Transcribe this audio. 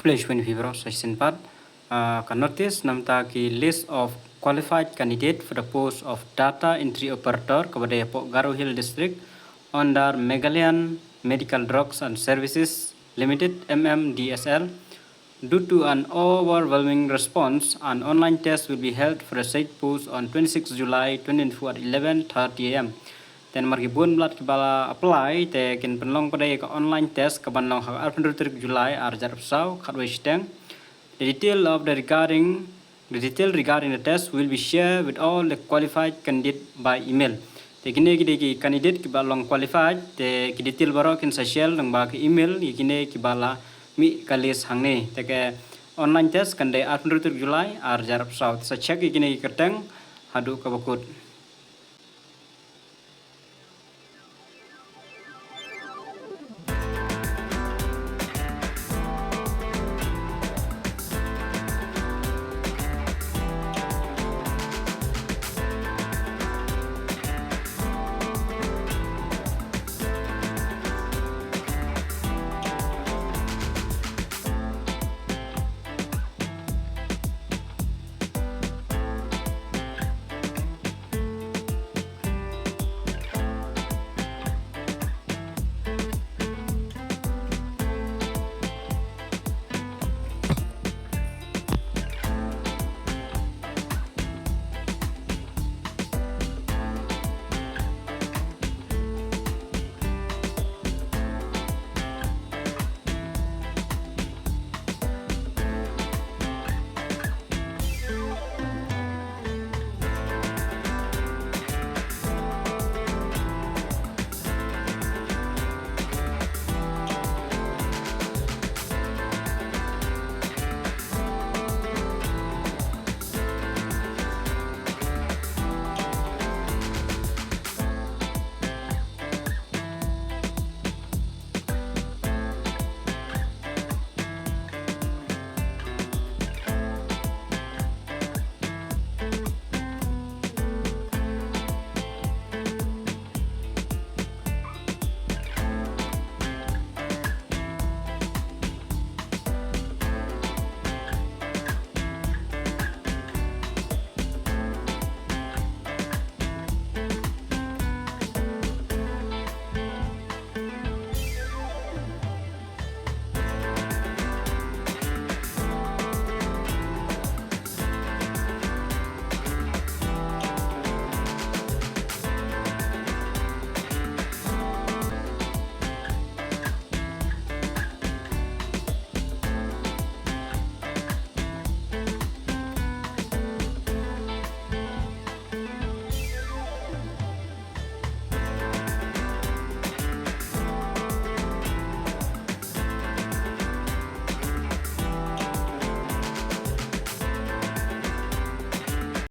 Flash when Vibro session part can notice namta ki list of qualified candidate for the post of data entry operator kepada Garo Hill District under Meghalaya Medical Drugs and Services Limited (MMDSL). Due to an overwhelming response, an online test will be held for the said post on 26 July 2024 at 11:30 a.m. Then margibun blat kibala apply te kin penlong pada ke online test ke banlong hak 23 Julai arjar pesau khatwe steng. The detail regarding the test will be shared with all the qualified candidate by email. Te kini ki candidate ki balong qualified te ki detail baro kin social nang ba ki email kini ki bala mi kalis hangne te ke online test kan de 23 Julai arjar pesau. Sa check kini kerteng hadu ka bakut.